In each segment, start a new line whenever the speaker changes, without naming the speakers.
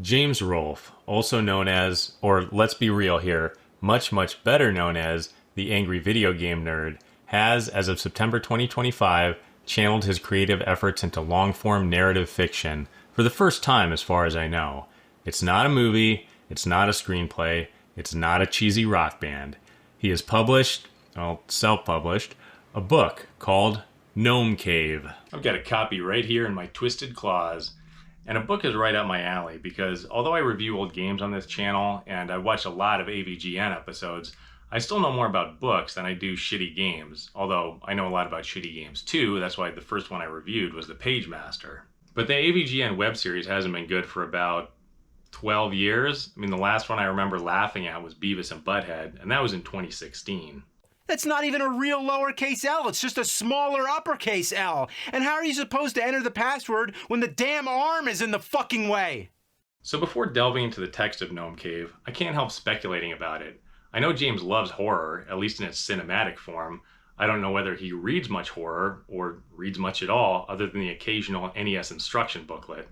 James Rolfe, also known as, or let's be real here, much better known as the Angry Video Game Nerd, has, as of September 2025, channeled his creative efforts into long-form narrative fiction for the first time as far as I know. It's not a movie, it's not a screenplay, it's not a cheesy rock band. He has published, self-published, a book called Gnome Cave. I've got a copy right here in my twisted claws. And a book is right up my alley because although I review old games on this channel and I watch a lot of AVGN episodes, I still know more about books than I do shitty games. Although I know a lot about shitty games too, that's why the first one I reviewed was The Page Master. But the AVGN web series hasn't been good for about 12 years. I mean, the last one I remember laughing at was Beavis and Butthead, and that was in 2016.
That's not even a real lowercase L, it's just a smaller uppercase L. And how are you supposed to enter the password when the damn arm is in the fucking way?
So before delving into the text of Gnome Cave, I can't help speculating about it. I know James loves horror, at least in its cinematic form. I don't know whether he reads much horror, or reads much at all, other than the occasional NES instruction booklet.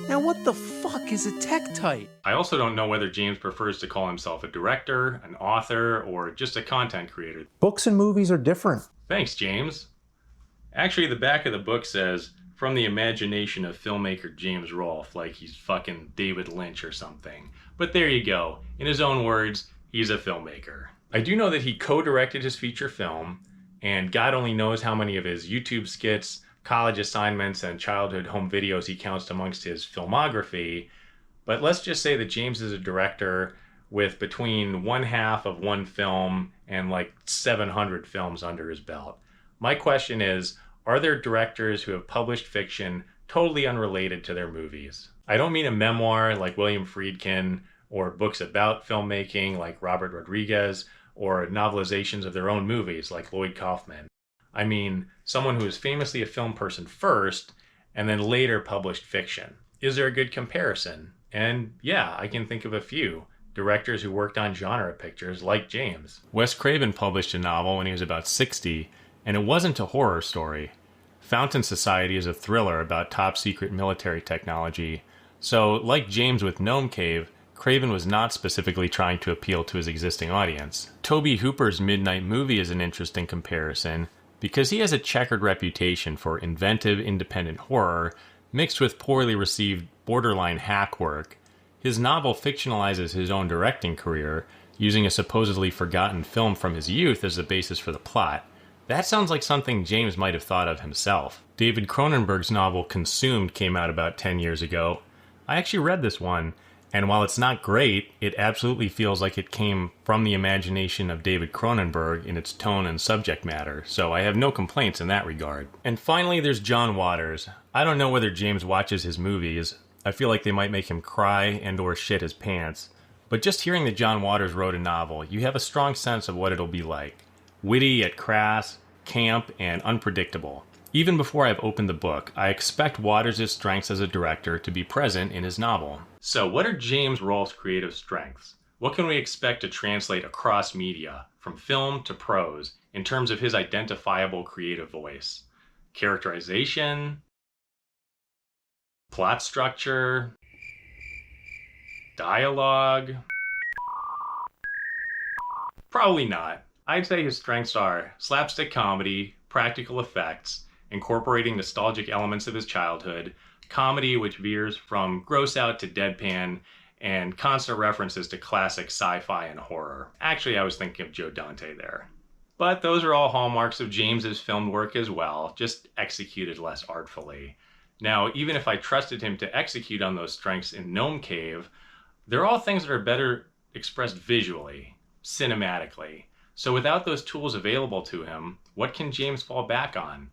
Now what the fuck is a tektite?
I also don't know whether James prefers to call himself a director, an author, or just a content creator.
Books and movies are different.
Thanks, James. Actually, the back of the book says, "From the imagination of filmmaker James Rolfe," like he's fucking David Lynch or something. But there you go. In his own words, he's a filmmaker. I do know that he co-directed his feature film, and God only knows how many of his YouTube skits, college assignments, and childhood home videos he counts amongst his filmography. But let's just say that James is a director with between one half of one film and like 700 films under his belt. My question is, are there directors who have published fiction totally unrelated to their movies? I don't mean a memoir like William Friedkin, or books about filmmaking like Robert Rodriguez, or novelizations of their own movies like Lloyd Kaufman. I mean, someone who is famously a film person first, and then later published fiction. Is there a good comparison? And yeah, I can think of a few. Directors who worked on genre pictures, like James. Wes Craven published a novel when he was about 60, and it wasn't a horror story. Fountain Society is a thriller about top-secret military technology. So, like James with Gnome Cave, Craven was not specifically trying to appeal to his existing audience. Tobe Hooper's Midnight Movie is an interesting comparison, because he has a checkered reputation for inventive, independent horror mixed with poorly received, borderline hack work. His novel fictionalizes his own directing career, using a supposedly forgotten film from his youth as the basis for the plot. That sounds like something James might have thought of himself. David Cronenberg's novel Consumed came out about 10 years ago. I actually read this one, and while it's not great, it absolutely feels like it came from the imagination of David Cronenberg in its tone and subject matter, so I have no complaints in that regard. And finally, there's John Waters. I don't know whether James watches his movies. I feel like they might make him cry and or shit his pants. But just hearing that John Waters wrote a novel, you have a strong sense of what it'll be like. Witty yet crass, camp, and unpredictable. Even before I've opened the book, I expect Waters' strengths as a director to be present in his novel. So what are James Rolfe's creative strengths? What can we expect to translate across media, from film to prose, in terms of his identifiable creative voice? Characterization? Plot structure? Dialogue? Probably not. I'd say his strengths are slapstick comedy, practical effects, incorporating nostalgic elements of his childhood, comedy which veers from gross out to deadpan, and constant references to classic sci-fi and horror. Actually, I was thinking of Joe Dante there. But those are all hallmarks of James's filmed work as well, just executed less artfully. Now, even if I trusted him to execute on those strengths in Gnome Cave, they're all things that are better expressed visually, cinematically. So without those tools available to him, what can James fall back on?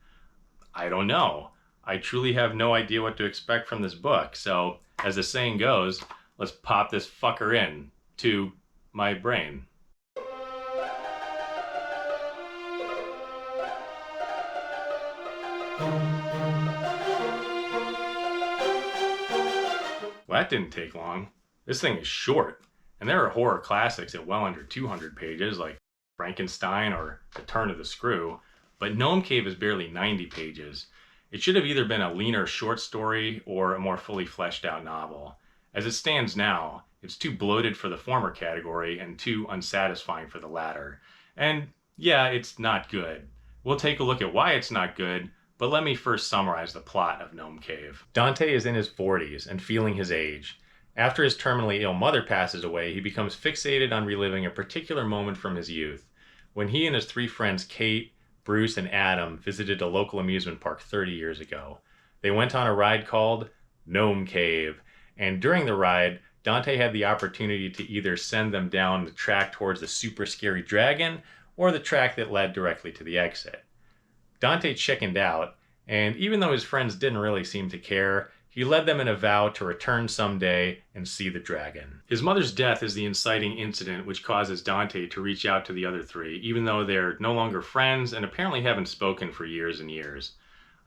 I don't know. I truly have no idea what to expect from this book, so as the saying goes, let's pop this fucker in to my brain. Well, that didn't take long. This thing is short, and there are horror classics at well under 200 pages, like Frankenstein or The Turn of the Screw, but Gnome Cave is barely 90 pages. It should have either been a leaner short story or a more fully fleshed out novel. As it stands now, it's too bloated for the former category and too unsatisfying for the latter. And yeah, it's not good. We'll take a look at why it's not good, but let me first summarize the plot of Gnome Cave. Dante is in his 40s and feeling his age. After his terminally ill mother passes away, he becomes fixated on reliving a particular moment from his youth, when he and his three friends Kate, Bruce, and Adam visited a local amusement park 30 years ago. They went on a ride called Gnome Cave, and during the ride, Dante had the opportunity to either send them down the track towards the super scary dragon or the track that led directly to the exit. Dante chickened out, and even though his friends didn't really seem to care, he led them in a vow to return someday and see the dragon. His mother's death is the inciting incident which causes Dante to reach out to the other three, even though they're no longer friends and apparently haven't spoken for years and years.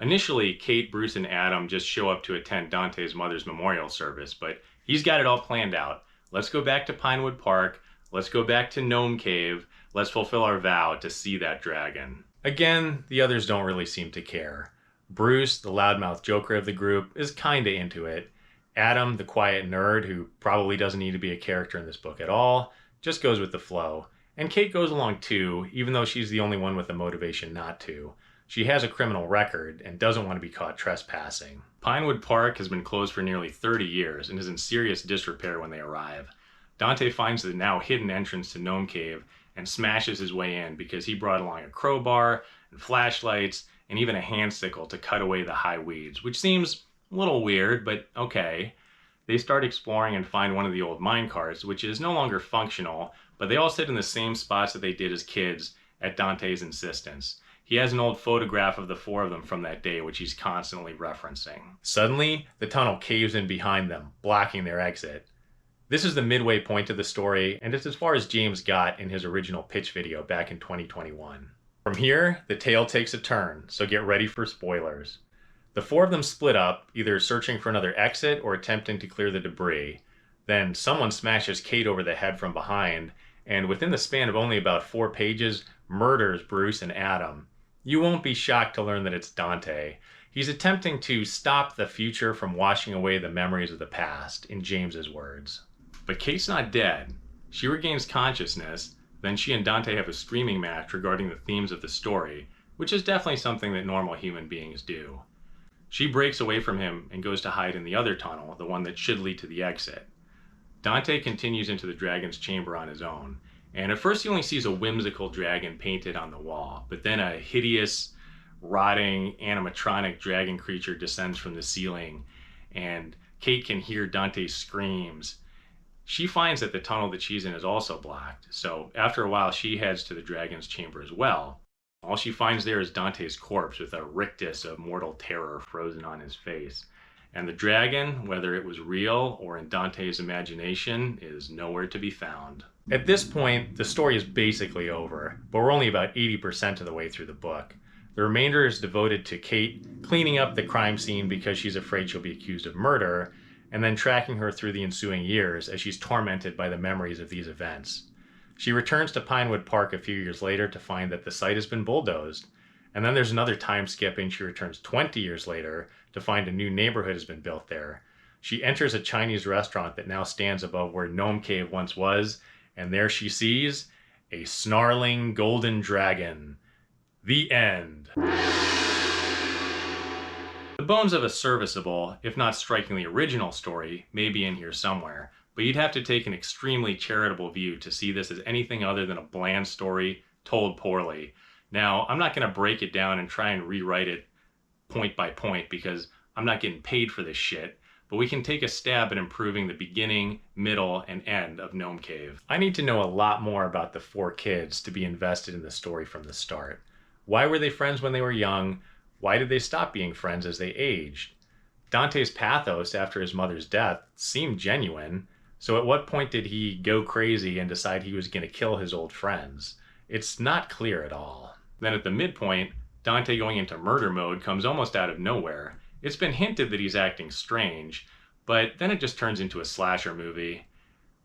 Initially, Kate, Bruce, and Adam just show up to attend Dante's mother's memorial service, but he's got it all planned out. Let's go back to Pinewood Park, let's go back to Gnome Cave, let's fulfill our vow to see that dragon. Again, the others don't really seem to care. Bruce, the loudmouth joker of the group, is kinda into it. Adam, the quiet nerd who probably doesn't need to be a character in this book at all, just goes with the flow. And Kate goes along too, even though she's the only one with the motivation not to. She has a criminal record and doesn't want to be caught trespassing. Pinewood Park has been closed for nearly 30 years and is in serious disrepair when they arrive. Dante finds the now hidden entrance to Gnome Cave and smashes his way in because he brought along a crowbar and flashlights and even a hand sickle to cut away the high weeds, which seems a little weird, but okay. They start exploring and find one of the old mine carts, which is no longer functional, but they all sit in the same spots that they did as kids at Dante's insistence. He has an old photograph of the four of them from that day, which he's constantly referencing. Suddenly, the tunnel caves in behind them, blocking their exit. This is the midway point of the story, and it's as far as James got in his original pitch video back in 2021. From here, the tale takes a turn, so get ready for spoilers. The four of them split up, either searching for another exit or attempting to clear the debris. Then someone smashes Kate over the head from behind, and within the span of only about 4 pages, murders Bruce and Adam. You won't be shocked to learn that it's Dante. He's attempting to stop the future from washing away the memories of the past, in James's words. But Kate's not dead. She regains consciousness, then she and Dante have a screaming match regarding the themes of the story, which is definitely something that normal human beings do. She breaks away from him and goes to hide in the other tunnel, the one that should lead to the exit. Dante continues into the dragon's chamber on his own, and at first he only sees a whimsical dragon painted on the wall, but then a hideous, rotting, animatronic dragon creature descends from the ceiling, and Kate can hear Dante's screams. She finds that the tunnel that she's in is also blocked, so after a while she heads to the dragon's chamber as well. All she finds there is Dante's corpse with a rictus of mortal terror frozen on his face. And the dragon, whether it was real or in Dante's imagination, is nowhere to be found. At this point, the story is basically over, but we're only about 80% of the way through the book. The remainder is devoted to Kate cleaning up the crime scene because she's afraid she'll be accused of murder, and then tracking her through the ensuing years as she's tormented by the memories of these events. She returns to Pinewood Park a few years later to find that the site has been bulldozed, and then there's another time skip and she returns 20 years later to find a new neighborhood has been built there. She enters a Chinese restaurant that now stands above where Gnome Cave once was, and there she sees a snarling golden dragon. The end. The bones of a serviceable, if not strikingly original story may be in here somewhere, but you'd have to take an extremely charitable view to see this as anything other than a bland story told poorly. Now, I'm not going to break it down and try and rewrite it point by point because I'm not getting paid for this shit, but we can take a stab at improving the beginning, middle, and end of Gnome Cave. I need to know a lot more about the 4 kids to be invested in the story from the start. Why were they friends when they were young? Why did they stop being friends as they aged? Dante's pathos after his mother's death seemed genuine, so at what point did he go crazy and decide he was going to kill his old friends? It's not clear at all. Then at the midpoint, Dante going into murder mode comes almost out of nowhere. It's been hinted that he's acting strange, but then it just turns into a slasher movie.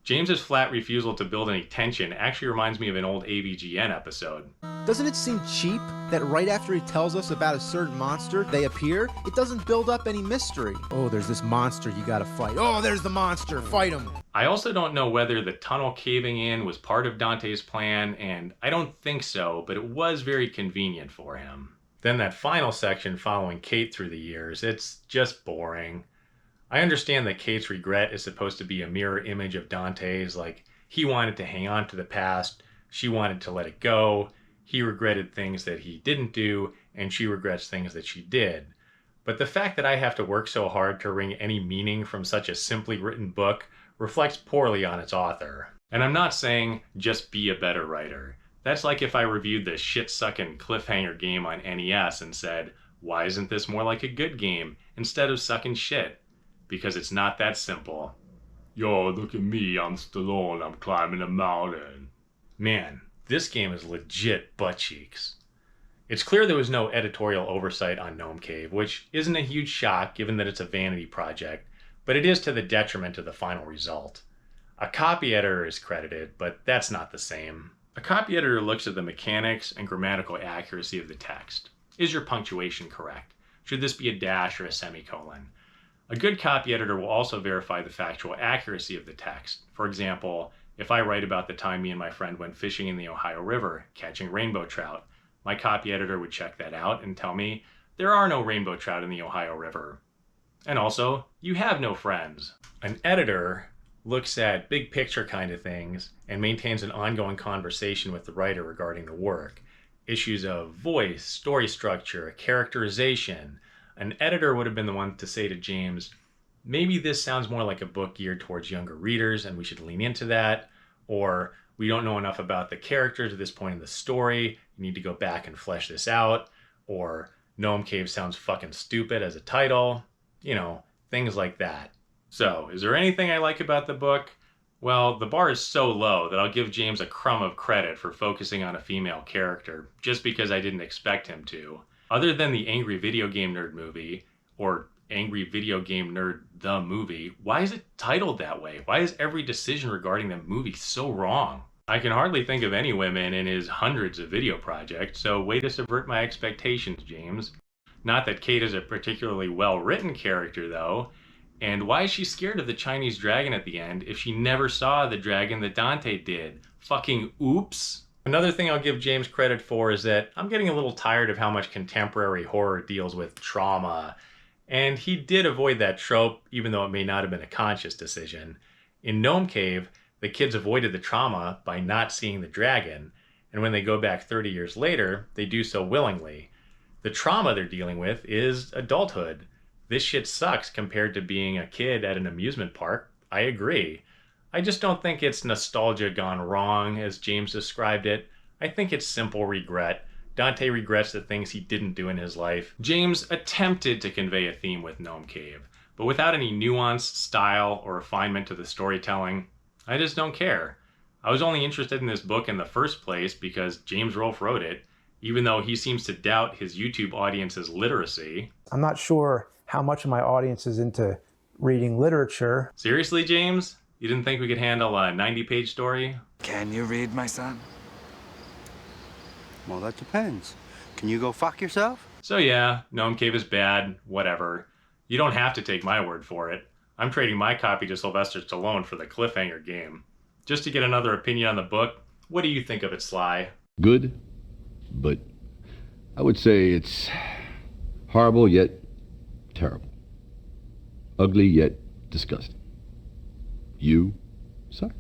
James's flat refusal to build any tension actually reminds me of an old AVGN episode.
Doesn't it seem cheap that right after he tells us about a certain monster, they appear? It doesn't build up any mystery. Oh, there's this monster you gotta fight. Oh, there's the monster, fight him.
I also don't know whether the tunnel caving in was part of Dante's plan, and I don't think so, but it was very convenient for him. Then that final section following Kate through the years, it's just boring. I understand that Kate's regret is supposed to be a mirror image of Dante's, like he wanted to hang on to the past, she wanted to let it go, he regretted things that he didn't do, and she regrets things that she did. But the fact that I have to work so hard to wring any meaning from such a simply written book reflects poorly on its author. And I'm not saying just be a better writer. That's like if I reviewed the shit-sucking cliffhanger game on NES and said, why isn't this more like a good game instead of sucking shit? Because it's not that simple. Yo, look at me, I'm Stallone, I'm climbing a mountain. Man, this game is legit butt cheeks. It's clear there was no editorial oversight on Gnome Cave, which isn't a huge shock given that it's a vanity project, but it is to the detriment of the final result. A copy editor is credited, but that's not the same. A copy editor looks at the mechanics and grammatical accuracy of the text. Is your punctuation correct? Should this be a dash or a semicolon? A good copy editor will also verify the factual accuracy of the text. For example, if I write about the time me and my friend went fishing in the Ohio River, catching rainbow trout, my copy editor would check that out and tell me, there are no rainbow trout in the Ohio River. And also, you have no friends. An editor looks at big picture kind of things and maintains an ongoing conversation with the writer regarding the work. Issues of voice, story structure, characterization. An editor would have been the one to say to James, maybe this sounds more like a book geared towards younger readers and we should lean into that. Or we don't know enough about the characters at this point in the story. You need to go back and flesh this out. Or Gnome Cave sounds fucking stupid as a title. You know, things like that. So, is there anything I like about the book? Well, the bar is so low that I'll give James a crumb of credit for focusing on a female character, just because I didn't expect him to. Other than the Angry Video Game Nerd movie, or Angry Video Game Nerd the movie, why is it titled that way? Why is every decision regarding that movie so wrong? I can hardly think of any women in his hundreds of video projects, so way to subvert my expectations, James. Not that Kate is a particularly well-written character, though. And why is she scared of the Chinese dragon at the end if she never saw the dragon that Dante did? Fucking oops. Another thing I'll give James credit for is that I'm getting a little tired of how much contemporary horror deals with trauma. And he did avoid that trope, even though it may not have been a conscious decision. In Gnome Cave, the kids avoided the trauma by not seeing the dragon. And when they go back 30 years later, they do so willingly. The trauma they're dealing with is adulthood. This shit sucks compared to being a kid at an amusement park. I agree. I just don't think it's nostalgia gone wrong, as James described it. I think it's simple regret. Dante regrets the things he didn't do in his life. James attempted to convey a theme with Gnome Cave, but without any nuance, style, or refinement to the storytelling, I just don't care. I was only interested in this book in the first place because James Rolfe wrote it, even though he seems to doubt his YouTube audience's literacy.
I'm not sure how much of my audience is into reading literature.
Seriously, James? You didn't think we could handle a 90-page story?
Can you read, my son?
Well, that depends. Can you go fuck yourself?
So yeah, Gnome Cave is bad, whatever. You don't have to take my word for it. I'm trading my copy to Sylvester Stallone for the cliffhanger game. Just to get another opinion on the book, what do you think of it, Sly?
Good, but I would say it's horrible yet terrible. Ugly yet disgusting. You suck.